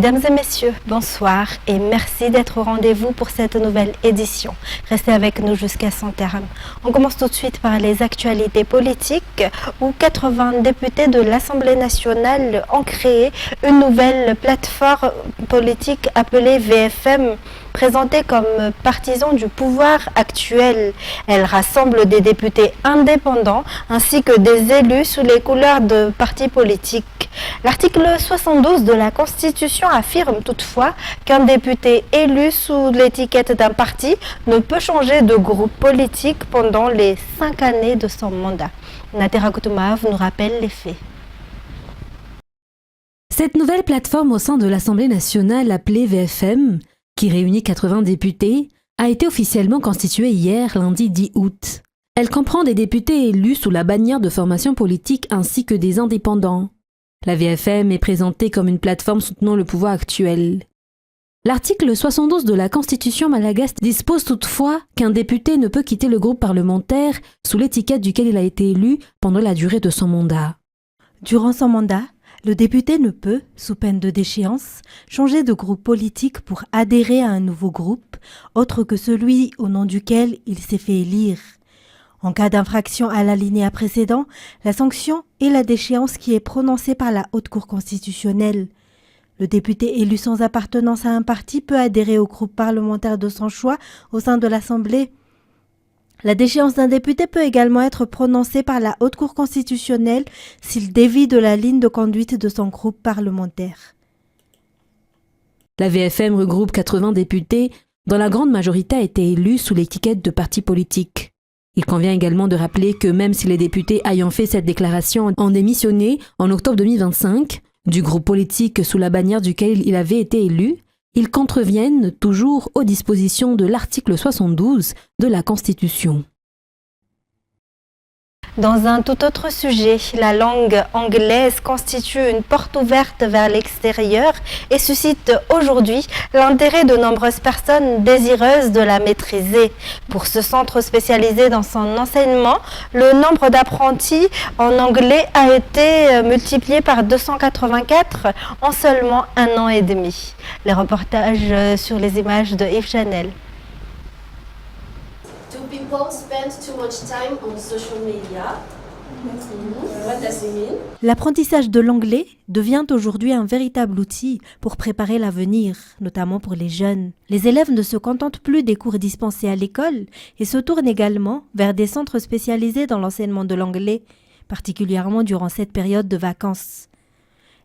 Mesdames et messieurs, bonsoir et merci d'être au rendez-vous pour cette nouvelle édition. Restez avec nous jusqu'à son terme. On commence tout de suite par les actualités politiques où 80 députés de l'Assemblée nationale ont créé une nouvelle plateforme politique appelée VFM, présentée comme partisan du pouvoir actuel. Elle rassemble des députés indépendants ainsi que des élus sous les couleurs de partis politiques. L'article 72 de la Constitution affirme toutefois qu'un député élu sous l'étiquette d'un parti ne peut changer de groupe politique pendant les 5 années de son mandat. Natera Koutoumave nous rappelle les faits. Cette nouvelle plateforme au sein de l'Assemblée nationale appelée VFM, qui réunit 80 députés, a été officiellement constituée hier, lundi 10 août. Elle comprend des députés élus sous la bannière de formation politique ainsi que des indépendants. La VFM est présentée comme une plateforme soutenant le pouvoir actuel. L'article 72 de la Constitution malagasy dispose toutefois qu'un député ne peut quitter le groupe parlementaire sous l'étiquette duquel il a été élu pendant la durée de son mandat. Durant son mandat, le député ne peut, sous peine de déchéance, changer de groupe politique pour adhérer à un nouveau groupe, autre que celui au nom duquel il s'est fait élire. En cas d'infraction à l'alinéa précédent, la sanction est la déchéance qui est prononcée par la Haute Cour constitutionnelle. Le député élu sans appartenance à un parti peut adhérer au groupe parlementaire de son choix au sein de l'Assemblée. La déchéance d'un député peut également être prononcée par la Haute Cour constitutionnelle s'il dévie de la ligne de conduite de son groupe parlementaire. La VFM regroupe 80 députés, dont la grande majorité a été élue sous l'étiquette de parti politique. Il convient également de rappeler que même si les députés ayant fait cette déclaration ont démissionné en octobre 2025 du groupe politique sous la bannière duquel il avait été élu, ils contreviennent toujours aux dispositions de l'article 72 de la Constitution. Dans un tout autre sujet, la langue anglaise constitue une porte ouverte vers l'extérieur et suscite aujourd'hui l'intérêt de nombreuses personnes désireuses de la maîtriser. Pour ce centre spécialisé dans son enseignement, le nombre d'apprentis en anglais a été multiplié par 284 en seulement 1 an et demi. Les reportages sur les images de Yves Chanel. People spend too much time on social media. What does it mean? L'apprentissage de l'anglais devient aujourd'hui un véritable outil pour préparer l'avenir, notamment pour les jeunes. Les élèves ne se contentent plus des cours dispensés à l'école et se tournent également vers des centres spécialisés dans l'enseignement de l'anglais, particulièrement durant cette période de vacances.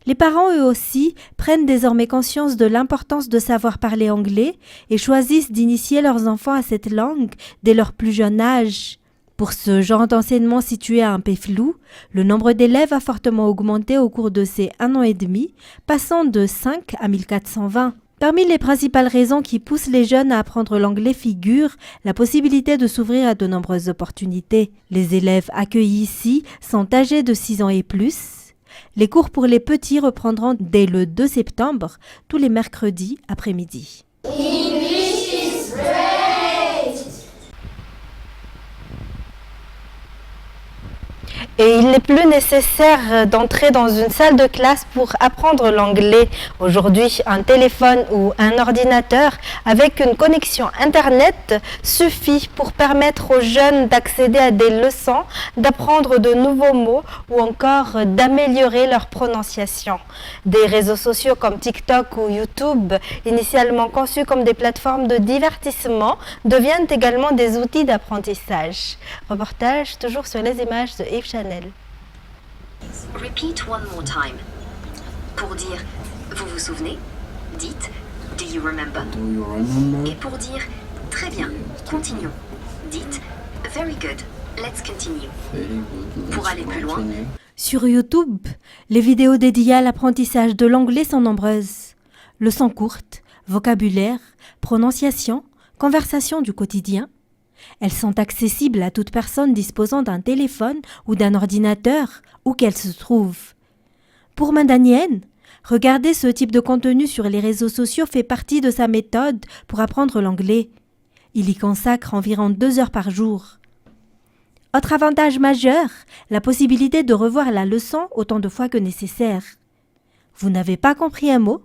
Les parents, eux aussi, prennent désormais conscience de l'importance de savoir parler anglais et choisissent d'initier leurs enfants à cette langue dès leur plus jeune âge. Pour ce genre d'enseignement situé à un peu flou, le nombre d'élèves a fortement augmenté au cours de ces 1 an et demi, passant de 5 à 1420. Parmi les principales raisons qui poussent les jeunes à apprendre l'anglais figure la possibilité de s'ouvrir à de nombreuses opportunités. Les élèves accueillis ici sont âgés de 6 ans et plus. Les cours pour les petits reprendront dès le 2 septembre, tous les mercredis après-midi. English is great! Et il n'est plus nécessaire d'entrer dans une salle de classe pour apprendre l'anglais. Aujourd'hui, un téléphone ou un ordinateur avec une connexion Internet suffit pour permettre aux jeunes d'accéder à des leçons, d'apprendre de nouveaux mots ou encore d'améliorer leur prononciation. Des réseaux sociaux comme TikTok ou YouTube, initialement conçus comme des plateformes de divertissement, deviennent également des outils d'apprentissage. Reportage toujours sur les images de Yves Chanel. Repeat one more time. Pour dire vous vous souvenez, dites do you remember. Et pour dire très bien, continuons, dites very good, let's continue. Pour aller plus loin. Sur YouTube, les vidéos dédiées à l'apprentissage de l'anglais sont nombreuses. Leçons courtes, vocabulaire, prononciation, conversation du quotidien. Elles sont accessibles à toute personne disposant d'un téléphone ou d'un ordinateur, où qu'elle se trouve. Pour Mandanienne, regarder ce type de contenu sur les réseaux sociaux fait partie de sa méthode pour apprendre l'anglais. Il y consacre environ 2 heures par jour. Autre avantage majeur, la possibilité de revoir la leçon autant de fois que nécessaire. Vous n'avez pas compris un mot?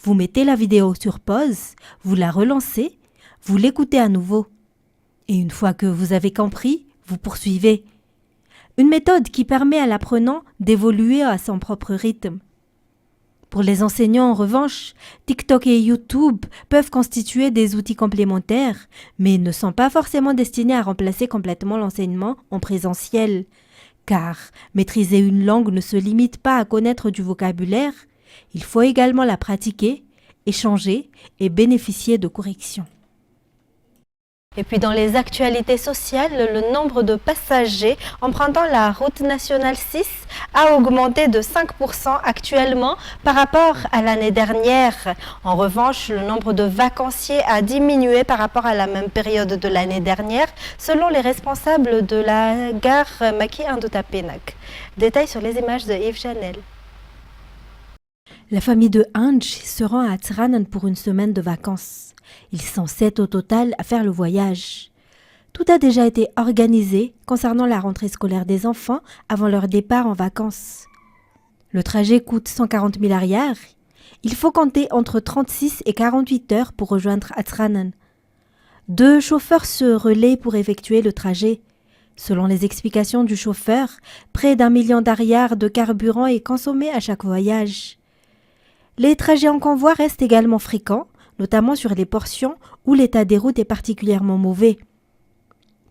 Vous mettez la vidéo sur pause, vous la relancez, vous l'écoutez à nouveau. Et une fois que vous avez compris, vous poursuivez. Une méthode qui permet à l'apprenant d'évoluer à son propre rythme. Pour les enseignants, en revanche, TikTok et YouTube peuvent constituer des outils complémentaires, mais ne sont pas forcément destinés à remplacer complètement l'enseignement en présentiel. Car maîtriser une langue ne se limite pas à connaître du vocabulaire, il faut également la pratiquer, échanger et bénéficier de corrections. Et puis dans les actualités sociales, le nombre de passagers empruntant la route nationale 6 a augmenté de 5% actuellement par rapport à l'année dernière. En revanche, le nombre de vacanciers a diminué par rapport à la même période de l'année dernière, selon les responsables de la gare Maki Indutapenak. Détails sur les images de Yves Chanel. La famille de Anj se rend à Atsranan pour une semaine de vacances. Ils sont 7 au total à faire le voyage. Tout a déjà été organisé concernant la rentrée scolaire des enfants avant leur départ en vacances. Le trajet coûte 140 000 arrières. Il faut compter entre 36 et 48 heures pour rejoindre Atsranan. 2 chauffeurs se relaient pour effectuer le trajet. Selon les explications du chauffeur, près d'1 million d'arrières de carburant est consommé à chaque voyage. Les trajets en convoi restent également fréquents, notamment sur les portions où l'état des routes est particulièrement mauvais.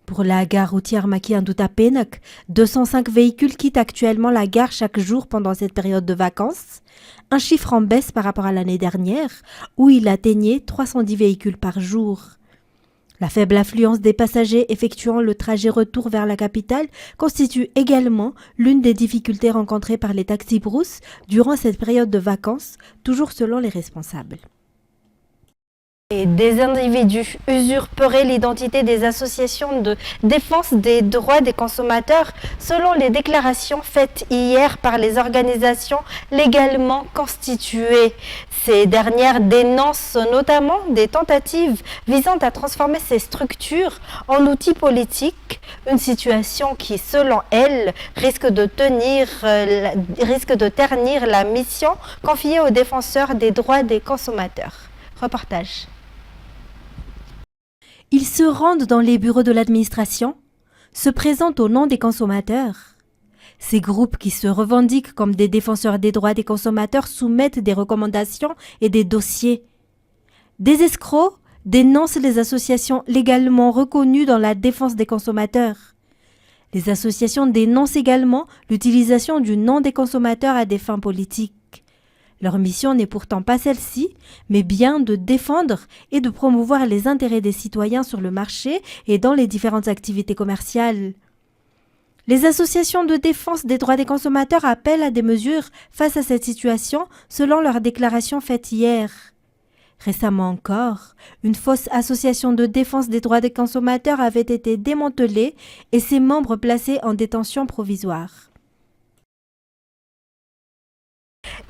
Pour la gare routière Maki Indutapenak, 205 véhicules quittent actuellement la gare chaque jour pendant cette période de vacances, un chiffre en baisse par rapport à l'année dernière, où il atteignait 310 véhicules par jour. La faible affluence des passagers effectuant le trajet retour vers la capitale constitue également l'une des difficultés rencontrées par les taxis brousses durant cette période de vacances, toujours selon les responsables. Et des individus usurperaient l'identité des associations de défense des droits des consommateurs selon les déclarations faites hier par les organisations légalement constituées. Ces dernières dénoncent notamment des tentatives visant à transformer ces structures en outils politiques, une situation qui, selon elles, risque de ternir la mission confiée aux défenseurs des droits des consommateurs. Reportage. Ils se rendent dans les bureaux de l'administration, se présentent au nom des consommateurs. Ces groupes qui se revendiquent comme des défenseurs des droits des consommateurs soumettent des recommandations et des dossiers. Des escrocs dénoncent les associations légalement reconnues dans la défense des consommateurs. Les associations dénoncent également l'utilisation du nom des consommateurs à des fins politiques. Leur mission n'est pourtant pas celle-ci, mais bien de défendre et de promouvoir les intérêts des citoyens sur le marché et dans les différentes activités commerciales. Les associations de défense des droits des consommateurs appellent à des mesures face à cette situation selon leurs déclarations faites hier. Récemment encore, une fausse association de défense des droits des consommateurs avait été démantelée et ses membres placés en détention provisoire.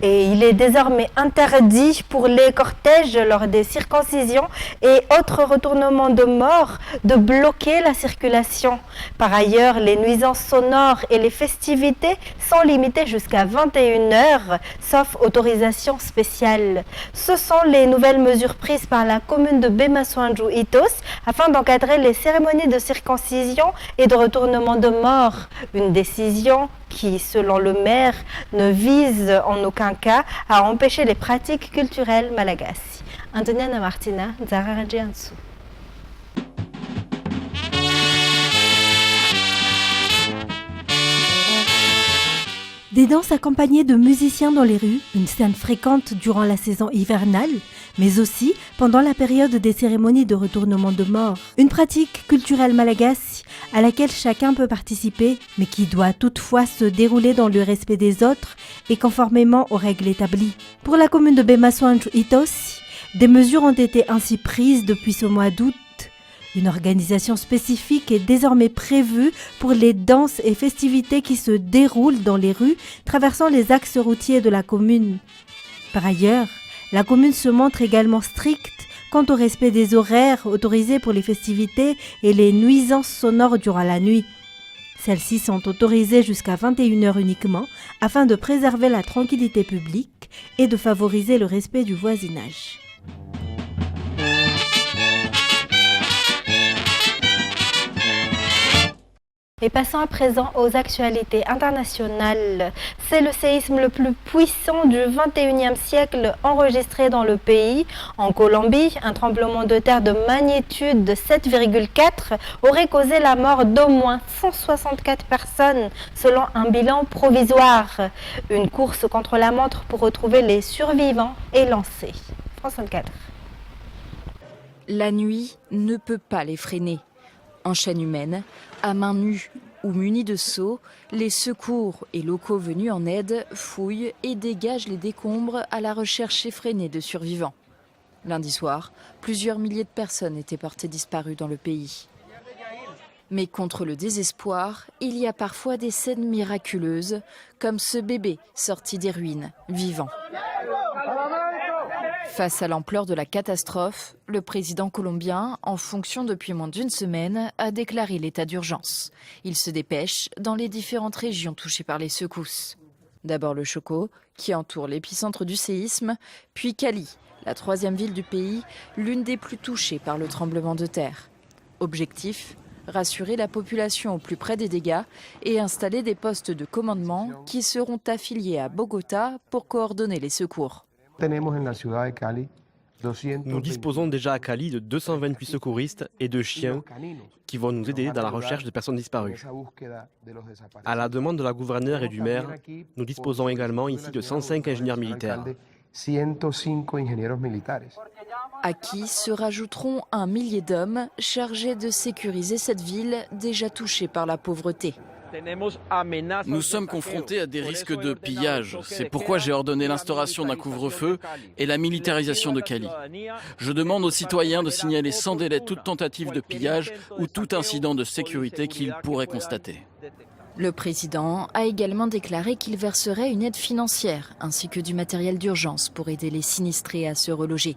Et il est désormais interdit pour les cortèges lors des circoncisions et autres retournements de mort de bloquer la circulation. Par ailleurs, les nuisances sonores et les festivités sont limitées jusqu'à 21h, sauf autorisation spéciale. Ce sont les nouvelles mesures prises par la commune de Bemasoanju-Itos afin d'encadrer les cérémonies de circoncision et de retournement de mort. Une décision qui, selon le maire, ne vise en aucun cas à empêcher les pratiques culturelles malagasy. Antoniana Martina, Zara Jiansu. Des danses accompagnées de musiciens dans les rues, une scène fréquente durant la saison hivernale, mais aussi pendant la période des cérémonies de retournement de mort. Une pratique culturelle malagasy à laquelle chacun peut participer, mais qui doit toutefois se dérouler dans le respect des autres et conformément aux règles établies. Pour la commune de Bemasoanju-Itos, des mesures ont été ainsi prises depuis ce mois d'août. Une organisation spécifique est désormais prévue pour les danses et festivités qui se déroulent dans les rues traversant les axes routiers de la commune. Par ailleurs, la commune se montre également stricte quant au respect des horaires autorisés pour les festivités et les nuisances sonores durant la nuit. Celles-ci sont autorisées jusqu'à 21 h uniquement afin de préserver la tranquillité publique et de favoriser le respect du voisinage. Et passons à présent aux actualités internationales. C'est le séisme le plus puissant du 21e siècle enregistré dans le pays. En Colombie, un tremblement de terre de magnitude de 7,4 aurait causé la mort d'au moins 164 personnes, selon un bilan provisoire. Une course contre la montre pour retrouver les survivants est lancée. France 24. La nuit ne peut pas les freiner. En chaîne humaine, à main nue ou munis de seaux, les secours et locaux venus en aide fouillent et dégagent les décombres à la recherche effrénée de survivants. Lundi soir, plusieurs milliers de personnes étaient portées disparues dans le pays. Mais contre le désespoir, il y a parfois des scènes miraculeuses, comme ce bébé sorti des ruines, vivant. Face à l'ampleur de la catastrophe, le président colombien, en fonction depuis moins d'une semaine, a déclaré l'état d'urgence. Il se dépêche dans les différentes régions touchées par les secousses. D'abord le Chocó, qui entoure l'épicentre du séisme, puis Cali, la 3e ville du pays, l'une des plus touchées par le tremblement de terre. Objectif : rassurer la population au plus près des dégâts et installer des postes de commandement qui seront affiliés à Bogota pour coordonner les secours. Nous disposons déjà à Cali de 228 secouristes et de chiens qui vont nous aider dans la recherche de personnes disparues. À la demande de la gouverneure et du maire, nous disposons également ici de 105 ingénieurs militaires. À qui se rajouteront 1 millier d'hommes chargés de sécuriser cette ville déjà touchée par la pauvreté. Nous sommes confrontés à des risques de pillage. C'est pourquoi j'ai ordonné l'instauration d'un couvre-feu et la militarisation de Cali. Je demande aux citoyens de signaler sans délai toute tentative de pillage ou tout incident de sécurité qu'ils pourraient constater. Le président a également déclaré qu'il verserait une aide financière ainsi que du matériel d'urgence pour aider les sinistrés à se reloger.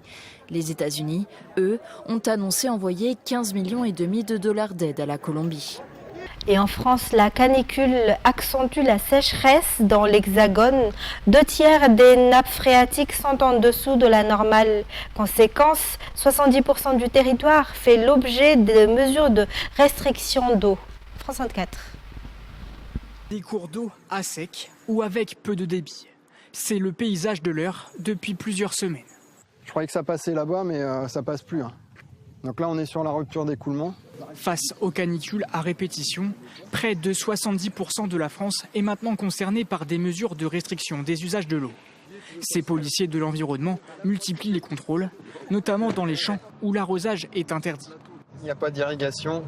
Les États-Unis, eux, ont annoncé envoyer 15,5 millions de dollars d'aide à la Colombie. Et en France, la canicule accentue la sécheresse dans l'Hexagone. 2/3 des nappes phréatiques sont en dessous de la normale. Conséquence, 70% du territoire fait l'objet de mesures de restriction d'eau. France 24. Des cours d'eau à sec ou avec peu de débit. C'est le paysage de l'Eure depuis plusieurs semaines. Je croyais que ça passait là-bas, mais ça passe plus. Donc là, on est sur la rupture d'écoulement. Face aux canicules à répétition, près de 70% de la France est maintenant concernée par des mesures de restriction des usages de l'eau. Ces policiers de l'environnement multiplient les contrôles, notamment dans les champs où l'arrosage est interdit. Il n'y a pas d'irrigation.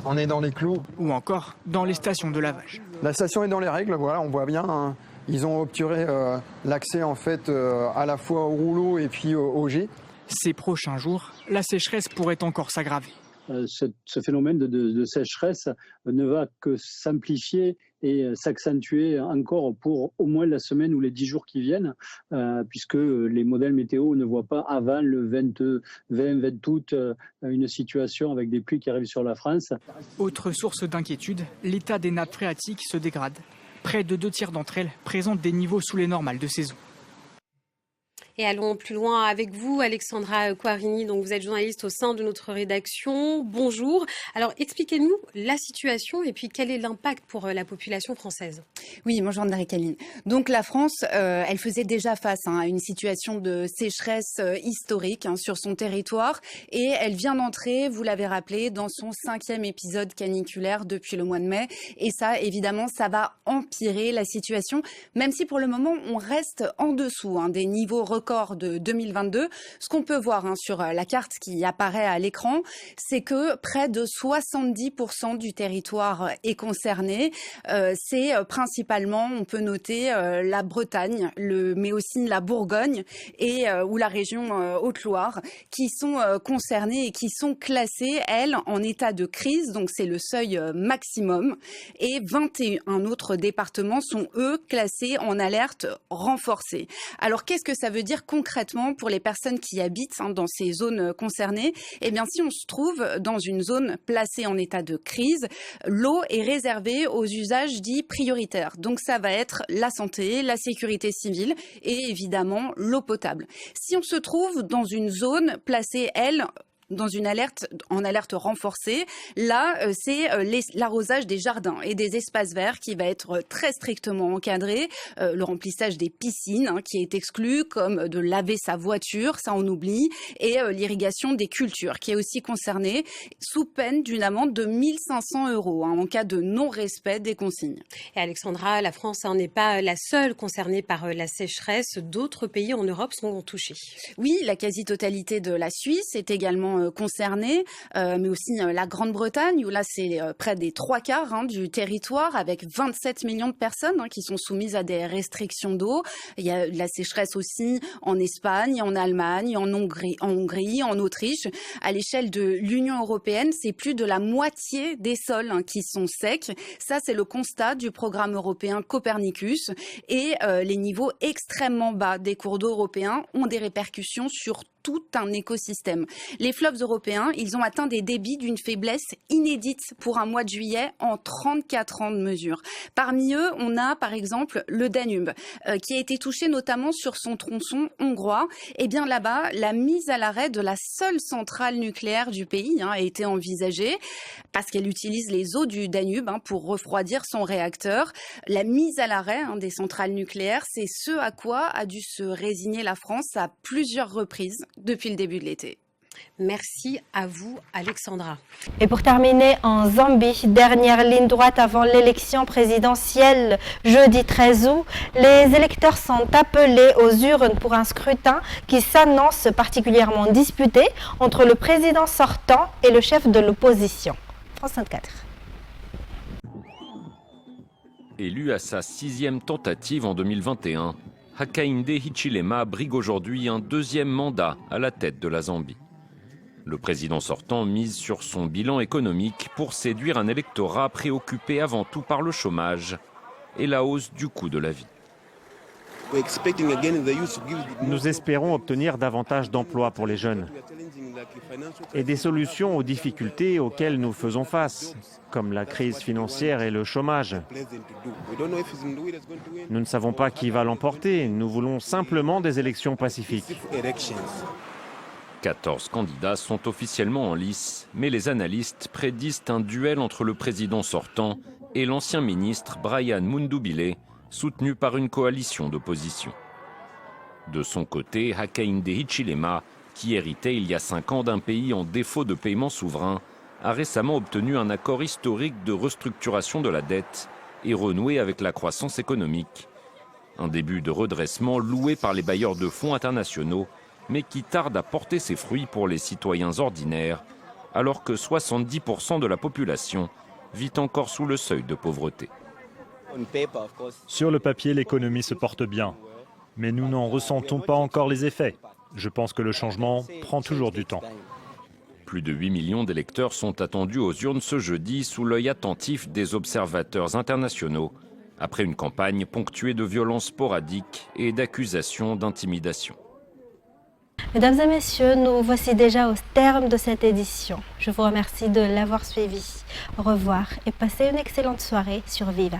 On est dans les clous. Ou encore dans les stations de lavage. La station est dans les règles, voilà, on voit bien. Ils ont obturé l'accès en fait à la fois au rouleau et puis au jet. Ces prochains jours, la sécheresse pourrait encore s'aggraver. Ce phénomène de sécheresse ne va que s'amplifier et s'accentuer encore pour au moins la semaine ou les 10 jours qui viennent, puisque les modèles météo ne voient pas avant le 20 août une situation avec des pluies qui arrivent sur la France. Autre source d'inquiétude, l'état des nappes phréatiques se dégrade. Près de 2/3 d'entre elles présentent des niveaux sous les normales de saison. Et allons plus loin avec vous, Alexandra Quarini. Donc vous êtes journaliste au sein de notre rédaction. Bonjour. Alors expliquez-nous la situation et puis quel est l'impact pour la population française. Oui, bonjour Marie-Caline. Donc la France, elle faisait déjà face à une situation de sécheresse historique sur son territoire et elle vient d'entrer, vous l'avez rappelé, dans son 5e épisode caniculaire depuis le mois de mai. Et ça, évidemment, ça va empirer la situation, même si pour le moment, on reste en dessous des niveaux records de 2022. Ce qu'on peut voir sur la carte qui apparaît à l'écran, c'est que près de 70% du territoire est concerné. C'est principalement, on peut noter, la Bretagne, mais aussi la Bourgogne et ou la région Haute-Loire qui sont concernées et qui sont classées, elles, en état de crise. Donc c'est le seuil maximum. Et 21 autres départements sont, eux, classés en alerte renforcée. Alors qu'est-ce que ça veut dire dire concrètement pour les personnes qui habitent dans ces zones concernées, eh bien si on se trouve dans une zone placée en état de crise, l'eau est réservée aux usages dits prioritaires. Donc ça va être la santé, la sécurité civile et évidemment l'eau potable. Si on se trouve dans une zone placée, elle, dans une alerte, en alerte renforcée, là, c'est l'arrosage des jardins et des espaces verts qui va être très strictement encadré. Le remplissage des piscines qui est exclu, comme de laver sa voiture, ça on oublie, et l'irrigation des cultures qui est aussi concernée, sous peine d'une amende de 1 500 € en cas de non-respect des consignes. Et Alexandra, la France n'est pas la seule concernée par la sécheresse. D'autres pays en Europe sont touchés. Oui, la quasi-totalité de la Suisse est également concernés, mais aussi la Grande-Bretagne, où là c'est près des 3/4 du territoire, avec 27 millions de personnes qui sont soumises à des restrictions d'eau. Il y a de la sécheresse aussi en Espagne, en Allemagne, en Hongrie, en Autriche. À l'échelle de l'Union européenne, c'est plus de la moitié des sols qui sont secs. Ça, c'est le constat du programme européen Copernicus. Et les niveaux extrêmement bas des cours d'eau européens ont des répercussions sur tout un écosystème. Les fleuves européens, ils ont atteint des débits d'une faiblesse inédite pour un mois de juillet en 34 ans de mesure. Parmi eux, on a par exemple le Danube, qui a été touché notamment sur son tronçon hongrois. Et bien là-bas, la mise à l'arrêt de la seule centrale nucléaire du pays a été envisagée, parce qu'elle utilise les eaux du Danube pour refroidir son réacteur. La mise à l'arrêt des centrales nucléaires, c'est ce à quoi a dû se résigner la France à plusieurs reprises depuis le début de l'été. Merci à vous, Alexandra. Et pour terminer, en Zambie, dernière ligne droite avant l'élection présidentielle, jeudi 13 août, les électeurs sont appelés aux urnes pour un scrutin qui s'annonce particulièrement disputé entre le président sortant et le chef de l'opposition. France 24. Élu à sa 6e tentative en 2021, Hakainde Hichilema brigue aujourd'hui un 2e mandat à la tête de la Zambie. Le président sortant mise sur son bilan économique pour séduire un électorat préoccupé avant tout par le chômage et la hausse du coût de la vie. Nous espérons obtenir davantage d'emplois pour les jeunes et des solutions aux difficultés auxquelles nous faisons face, comme la crise financière et le chômage. Nous ne savons pas qui va l'emporter, nous voulons simplement des élections pacifiques. 14 candidats sont officiellement en lice, mais les analystes prédisent un duel entre le président sortant et l'ancien ministre Brian Mundubile, soutenu par une coalition d'opposition. De son côté, Hakainde Hichilema, qui héritait il y a 5 ans d'un pays en défaut de paiement souverain, a récemment obtenu un accord historique de restructuration de la dette et renoué avec la croissance économique. Un début de redressement loué par les bailleurs de fonds internationaux, mais qui tarde à porter ses fruits pour les citoyens ordinaires, alors que 70% de la population vit encore sous le seuil de pauvreté. Sur le papier, l'économie se porte bien, mais nous n'en ressentons pas encore les effets. Je pense que le changement prend toujours du temps. Plus de 8 millions d'électeurs sont attendus aux urnes ce jeudi sous l'œil attentif des observateurs internationaux, après une campagne ponctuée de violences sporadiques et d'accusations d'intimidation. Mesdames et messieurs, nous voici déjà au terme de cette édition. Je vous remercie de l'avoir suivi. Au revoir et passez une excellente soirée sur Viva.